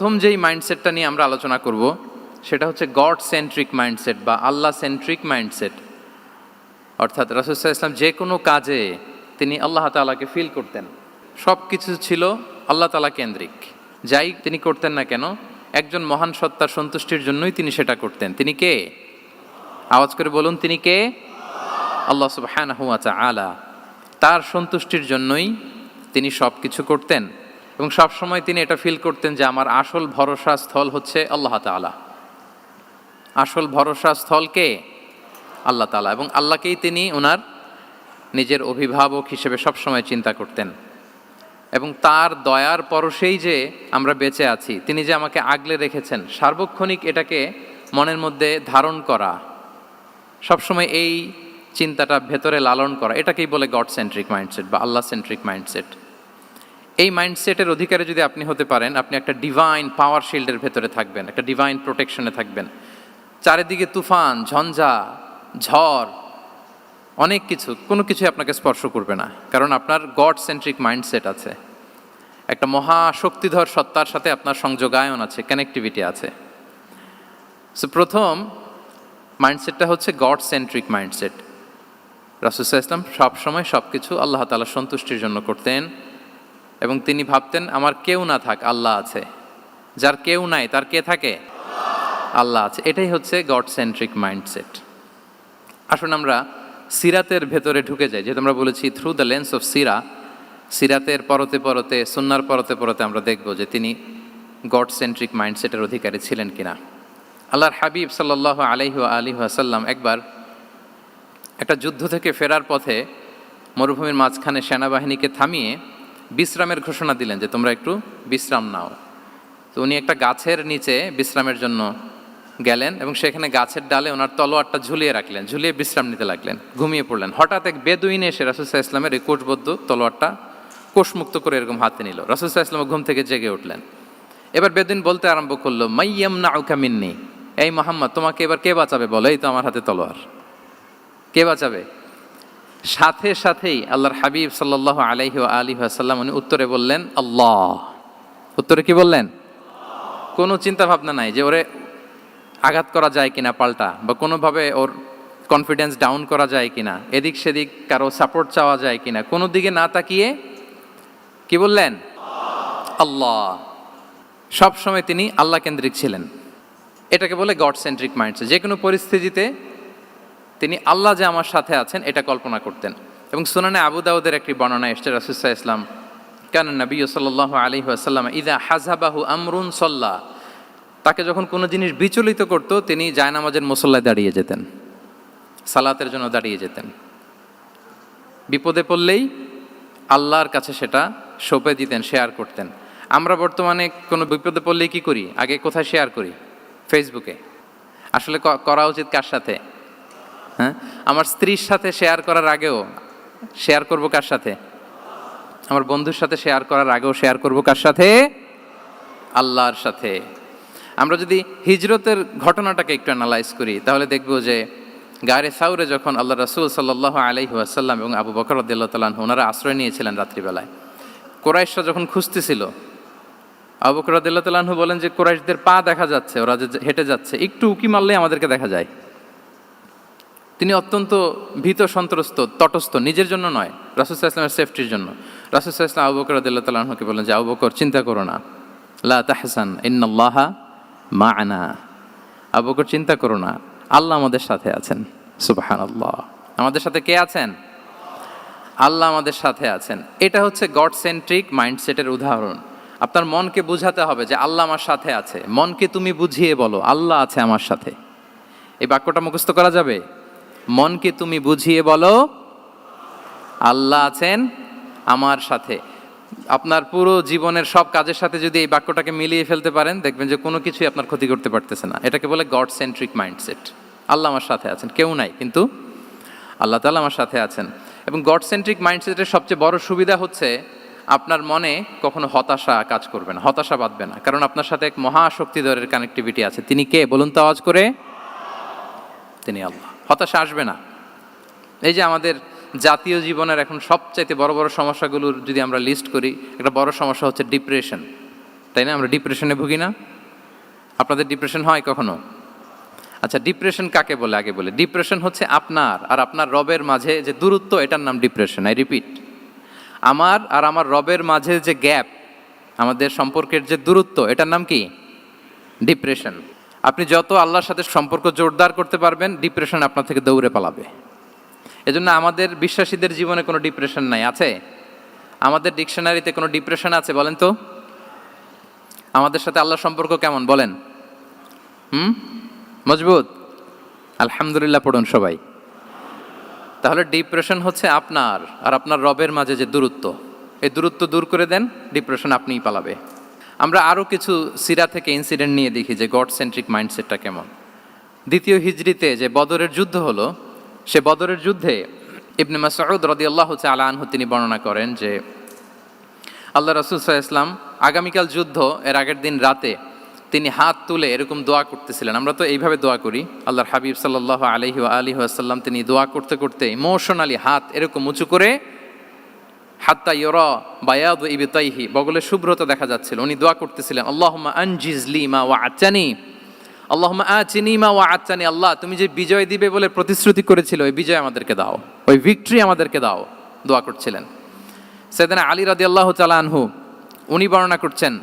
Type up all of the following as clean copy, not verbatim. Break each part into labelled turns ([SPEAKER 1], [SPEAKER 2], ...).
[SPEAKER 1] প্রথম যেই মাইন্ডসেটটা নিয়ে আমরা আলোচনা করব সেটা হচ্ছে গড সেন্ট্রিক মাইন্ডসেট বা আল্লাহ সেন্ট্রিক মাইন্ডসেট। অর্থাৎ রাসূল সাল্লাল্লাহু আলাইহি ওয়াসাল্লাম যে কোনো কাজে তিনি আল্লাহ তাআলাকে ফিল করতেন, সব কিছু ছিল আল্লাহ তাআলা কেন্দ্রিক। যাই তিনি করতেন না কেন, একজন মহান সত্তার সন্তুষ্টির জন্যই তিনি সেটা করতেন। তিনি কে? আওয়াজ করে বলুন, তিনি কে? আল্লাহ সুবহানাহু ওয়া তাআলা। তার সন্তুষ্টির জন্যই তিনি সব কিছু করতেন এবং সবসময় তিনি এটা ফিল করতেন যে আমার আসল ভরসা স্থল হচ্ছে আল্লাহ তাআলা। আসল ভরসা স্থল কে? আল্লাহ তাআলা। এবং আল্লাহকেই তিনি ওনার নিজের অভিভাবক হিসেবে সবসময় চিন্তা করতেন এবং তার দয়ার পরশেই যে আমরা বেঁচে আছি, তিনি যে আমাকে আগলে রেখেছেন, সার্বক্ষণিক এটাকে মনের মধ্যে ধারণ করা, সবসময় এই চিন্তাটা ভেতরে লালন করা, এটাকেই বলে গড সেন্ট্রিক মাইন্ডসেট বা আল্লাহ সেন্ট্রিক মাইন্ডসেট। এই মাইন্ডসেটের অধিকারী যদি আপনি হতে পারেন, আপনি একটা ডিভাইন পাওয়ার শিল্ডের ভেতরে থাকবেন, একটা ডিভাইন প্রোটেকশনে থাকবেন। চারিদিকে তুফান, ঝঞ্ঝা, ঝড়, অনেক কিছু, কোনো কিছু আপনাকে স্পর্শ করবে না, কারণ আপনার গড সেন্ট্রিক মাইন্ডসেট আছে। একটা মহাশক্তিধর সত্তার সাথে আপনার সংযোগায়ন আছে, কানেক্টিভিটি আছে। সো প্রথম মাইন্ডসেটটা হচ্ছে গড সেন্ট্রিক মাইন্ডসেট। রাসূল সাল্লাল্লাহু আলাইহি ওয়াসাল্লাম সবসময় সব কিছু আল্লাহ তাআলার সন্তুষ্টির জন্য করতেন এবং তিনি ভাবতেন আমার কেউ না থাক, আল্লাহ আছে। যার কেউ নাই তার কে থাকে? আল্লাহ আছে। এটাই হচ্ছে গড সেন্ট্রিক মাইন্ডসেট। আসুন আমরা সিরাতের ভেতরে ঢুকে যাই। যেহেতু আমরা বলেছি থ্রু দ্য লেন্স অফ সিরাতের পরতে পরতে, সুন্নাহর পরতে পরতে আমরা দেখব যে তিনি গড সেন্ট্রিক মাইন্ডসেটের অধিকারী ছিলেন কিনা। আল্লাহর হাবিব সাল্লাল্লাহু আলাইহি ওয়াসাল্লাম একবার একটা যুদ্ধ থেকে ফেরার পথে মরুভূমির মাঝখানে সেনাবাহিনীকে থামিয়ে বিশ্রামের ঘোষণা দিলেন যে তোমরা একটু বিশ্রাম নাও। তো উনি একটা গাছের নিচে বিশ্রামের জন্য গেলেন এবং সেখানে গাছের ডালে ওনার তলোয়ারটা ঝুলিয়ে রাখলেন, ঝুলিয়ে বিশ্রাম নিতে লাগলেন, ঘুমিয়ে পড়লেন। হঠাৎ এক বেদুইন এসে রাসূল সাল্লাল্লাহু আলাইহি ওয়াসাল্লামের এই কোষবদ্ধ তলোয়ারটা কোষমুক্ত করে এরকম হাতে নিল। রাসূল সাল্লাল্লাহু আলাইহি ওয়াসাল্লাম ঘুম থেকে জেগে উঠলেন। এবার বেদুইন বলতে আরম্ভ করলো, মাইয়ামনাউকা মিন্নি, এই মুহাম্মদ তোমাকে এবার কে বাঁচাবে বলো, এই তো আমার হাতে তলোয়ার, কে বাঁচাবে? সাথে সাথেই আল্লাহর হাবিব সাল্লাল্লাহু আলাইহি ওয়াসাল্লাম উনি উত্তরে বললেন আল্লাহ। উত্তরে কি বললেন? কোনো চিন্তা ভাবনা নাই যে ওরে আঘাত করা যায় কিনা পাল্টা, বা কোনোভাবে ওর কনফিডেন্স ডাউন করা যায় কিনা, এদিক সেদিক কারো সাপোর্ট চাওয়া যায় কিনা, কোনো দিকে না তাকিয়ে কি বললেন? আল্লাহ। সব সময় তিনি আল্লাহ কেন্দ্রিক ছিলেন। এটাকে বলে গড সেন্ট্রিক মাইন্ডসেট। যে কোনো পরিস্থিতিতে তিনি আল্লাহ যে আমার সাথে আছেন এটা কল্পনা করতেন। এবং সুনানে আবু দাউদের একটি বর্ণনা এসেছে, রাসূল সাল্লাল্লাহু আলাইহি ওয়াসাল্লাম কানা নবী সাল্লাল্লাহু আলাইহি ওয়াসাল্লাম ইযা হাযাবাহু আমরুন সাল্লা, তাকে যখন কোনো জিনিস বিচলিত করতো তিনি জায়নামাজের মুসল্লায় দাঁড়িয়ে যেতেন, সালাতের জন্য দাঁড়িয়ে যেতেন। বিপদে পড়লেই আল্লাহর কাছে সেটা সঁপে দিতেন, শেয়ার করতেন। আমরা বর্তমানে কোনো বিপদে পড়লেই কি করি? আগে কোথায় শেয়ার করি? ফেসবুকে। আসলে করা উচিত কার সাথে? হ্যাঁ, আমার স্ত্রীর সাথে শেয়ার করার আগেও শেয়ার করব কার সাথে? আমার বন্ধুর সাথে শেয়ার করার আগেও শেয়ার করব কার সাথে? আল্লাহর সাথে। আমরা যদি হিজরতের ঘটনাটাকে একটু অ্যানালাইজ করি তাহলে দেখব যে গারে সাউরে যখন আল্লাহ রাসূল সাল্লাল্লাহু আলাইহি ওয়াসাল্লাম এবং আবু বকর রাদিয়াল্লাহু তাআলা আনহু ওনারা আশ্রয় নিয়েছিলেন রাত্রিবেলায়, কুরাইশরা যখন খুঁজতেছিল, আবু বকর রাদিয়াল্লাহু তাআলা আনহু বলেন যে কুরাইশদের পা দেখা যাচ্ছে, ওরা যে হেঁটে যাচ্ছে, একটু উকি মারলেই আমাদেরকে দেখা যায়। তিনি অত্যন্ত ভীত সন্ত্রস্ত, তটস্থ, নিজের জন্য নয়, রাসূল সাল্লাল্লাহু আলাইহি ওয়াসাল্লামের সেফটির জন্য। রাসূল সাল্লাল্লাহু আলাইহি ওয়াসাল্লাম আবু বকর রাদিয়াল্লাহু তাআলা আনহুকে বলেন যে আবু বকর চিন্তা করো না, লা তাহজান ইন্নাল্লাহা মা'ানা, আবু বকর চিন্তা করো না, আল্লাহ আমাদের সাথে আছেন। সুবহানাল্লাহ। আমাদের সাথে কে আছেন? আল্লাহ আমাদের সাথে আছেন। এটা হচ্ছে গড সেন্ট্রিক মাইন্ডসেটের উদাহরণ। আপনার মনকে বুঝাতে হবে যে আল্লাহ আমার সাথে আছে। মনকে তুমি বুঝিয়ে বলো আল্লাহ আছে আমার সাথে। এই বাক্যটা মুখস্থ করা যাবে? মনকে তুমি বুঝিয়ে বলো আল্লাহ আছেন আমার সাথে। আপনার পুরো জীবনের সব কাজের সাথে যদি এই বাক্যটাকে মিলিয়ে ফেলতে পারেন, দেখবেন যে কোনো কিছুই আপনার ক্ষতি করতে পারতেছে না। এটাকে বলে গড সেন্ট্রিক মাইন্ডসেট। আল্লাহ আমার সাথে আছেন, কেউ নাই কিন্তু আল্লাহ তাআলা আমার সাথে আছেন। এবং গড সেন্ট্রিক মাইন্ডসেটের সবচেয়ে বড় সুবিধা হচ্ছে আপনার মনে কখনো হতাশা কাজ করবে না, হতাশা বাঁধবে না, কারণ আপনার সাথে এক মহাশক্তিধরের কানেক্টিভিটি আছে। তিনি কে বলুন তো আওয়াজ করে? তিনি আল্লাহ। হতাশা আসবে না। এই যে আমাদের জাতীয় জীবনের এখন সবচাইতে বড় বড় সমস্যাগুলোর যদি আমরা লিস্ট করি, একটা বড় সমস্যা হচ্ছে ডিপ্রেশন, তাই না? আমরা ডিপ্রেশনে ভুগি না? আপনাদের ডিপ্রেশন হয় কখনো? আচ্ছা, ডিপ্রেশন কাকে বলে আগে বলে। ডিপ্রেশন হচ্ছে আপনার আর আপনার রবের মাঝে যে দূরত্ব, এটার নাম ডিপ্রেশন। আই রিপিট, আমার আর আমার রবের মাঝে যে গ্যাপ, আমাদের সম্পর্কের যে দূরত্ব, এটার নাম কি? ডিপ্রেশন। আপনি যত আল্লাহর সাথে সম্পর্ক জোরদার করতে পারবেন, ডিপ্রেশন আপনার থেকে দৌড়ে পালাবে। এজন্য আমাদের বিশ্বাসীদের জীবনে কোনো ডিপ্রেশন নাই। আছে? আমাদের ডিকশনারিতে কোনো ডিপ্রেশন আছে বলেন তো? আমাদের সাথে আল্লাহর সম্পর্ক কেমন বলেন? মজবুত? আলহামদুলিল্লাহ পড়ুন সবাই। তাহলে ডিপ্রেশন হচ্ছে আপনার আর আপনার রবের মাঝে যে দূরত্ব, এই দূরত্ব দূর করে দেন, ডিপ্রেশন আপনিই পালাবে। আমরা আরও কিছু সিরা থেকে ইনসিডেন্ট নিয়ে দেখি যে গড সেন্ট্রিক মাইন্ডসেটটা কেমন। দ্বিতীয় হিজরিতে যে বদরের যুদ্ধ হলো, সে বদরের যুদ্ধে ইবনে মাসউদ রাদিয়াল্লাহু তাআলা আনহু তিনি বর্ণনা করেন যে আল্লাহ রাসূল সাল্লাল্লাহু আলাইহি ওয়াসাল্লাম আগামীকাল যুদ্ধ এর আগের দিন রাতে তিনি হাত তুলে এরকম দোয়া করতেছিলেন। আমরা তো এইভাবে দোয়া করি। আল্লাহর হাবিব সাল্লাল্লাহু আলাইহি ওয়াসাল্লাম তিনি দোয়া করতে করতে ইমোশনালি হাত এরকম উঁচু করে, হাত্তা ইউরা বায়াদু ইবতাইহি, বগলে শুভ্রতা দেখা যাচ্ছিল, উনি দোয়া করতেছিলেন, আল্লাহুম্মা আনজিজ লি মা ওয়া'আতানি, আল্লাহুম্মা আতিনি মা ওয়া'আতানি, আল্লাহ তুমি যে বিজয় দিবে বলে প্রতিশ্রুতি করেছিল, ওই বিজয় আমাদেরকে দাও, ওই ভিক্টরি আমাদেরকে দাও। দোয়া করছিলেন। সাইয়েদনা আলী রাদিয়াল্লাহু তাআলা আনহু উনি বর্ণনা করছেন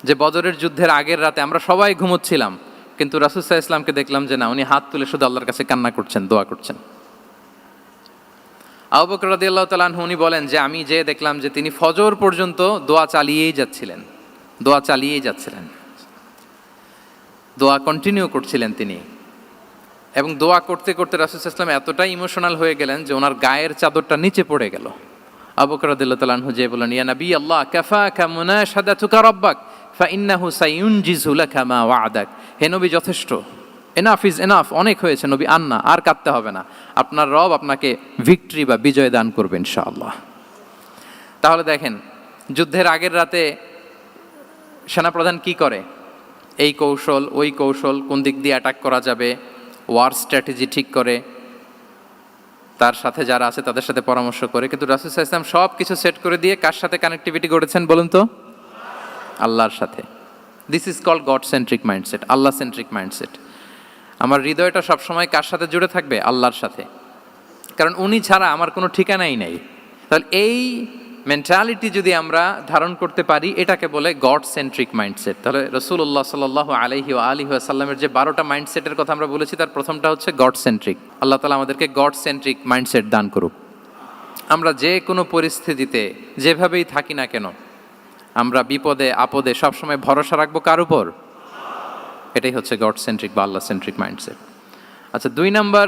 [SPEAKER 1] যে বদরের যুদ্ধের আগের রাতে আমরা সবাই ঘুমোচ্ছিলাম, কিন্তু রাসূল সাল্লাল্লাহু আলাইহি ওয়াসাল্লামকে দেখলাম যে না, উনি হাত তুলে শুধু আল্লাহর কাছে কান্না করছেন, দোয়া করছেন। আবু বকর রাদিয়াল্লাহু তাআলা আনহু উনি বলেন যে আমি যে দেখলাম যে তিনি ফজর পর্যন্ত দোয়া চালিয়েই যাচ্ছিলেন, দোয়া চালিয়েই যাচ্ছিলেন, দোয়া কন্টিনিউ করছিলেন তিনি। এবং দোয়া করতে করতে রাসূল সাল্লাল্লাহু আলাইহি ওয়াসাল্লাম এতটাই ইমোশনাল হয়ে গেলেন যে ওনার গায়ের চাদরটা নিচে পড়ে গেল। আবু বকর রাদিয়াল্লাহু তাআলা আনহু যে বলেন, ইয়া নবী আল্লাহ, কাফাকা মুনাশাদাতুকা রাব্বাক ফাইন্নাহু সায়ুনজিজু লাকা মা ওয়া'দাক। হে নবী, যথেষ্ট, এনাফ ইজ এনাফ, অনেক হয়েছে নবী, আন্না, আর কাঁদতে হবে না, আপনার রব আপনাকে ভিক্টরি বা বিজয় দান করবে ইনশাআল্লাহ। তাহলে দেখেন, যুদ্ধের আগের রাতে সেনাপ্রধান কি করে? এই কৌশল ওই কৌশল, কোন দিক দিয়ে অ্যাটাক করা যাবে, ওয়ার স্ট্র্যাটেজি ঠিক করে, তার সাথে যারা আছে তাদের সাথে পরামর্শ করে। কিন্তু রাসূল সাল্লাল্লাহু আলাইহি ওয়াসাল্লাম সব কিছু সেট করে দিয়ে কার সাথে কানেক্টিভিটি করেছেন বলুন তো? আল্লাহর সাথে। This is called God centric mindset, Allah centric mindset. আমার হৃদয়টা সবসময় কার সাথে জুড়ে থাকবে? আল্লাহর সাথে, কারণ উনি ছাড়া আমার কোনো ঠিকানাই নেই। তাহলে এই মেন্টালিটি যদি আমরা ধারণ করতে পারি, এটাকে বলে গড সেন্ট্রিক মাইন্ডসেট। তাহলে রাসূলুল্লাহ সাল্লাল্লাহু আলাইহি ওয়া সাল্লামের যে 12টা মাইন্ডসেটের কথা আমরা বলেছি, তার প্রথমটা হচ্ছে গড সেন্ট্রিক। আল্লাহ তাআলা আমাদেরকে গড সেন্ট্রিক মাইন্ডসেট দান করুক। আমরা যে কোনো পরিস্থিতিতে যেভাবেই থাকি না কেন, আমরা বিপদে আপদে সবসময় ভরসা রাখবো কার উপর? এটাই হচ্ছে গড সেন্ট্রিক বা আল্লাহ সেন্ট্রিক মাইন্ডসেট। আচ্ছা, 2 নাম্বার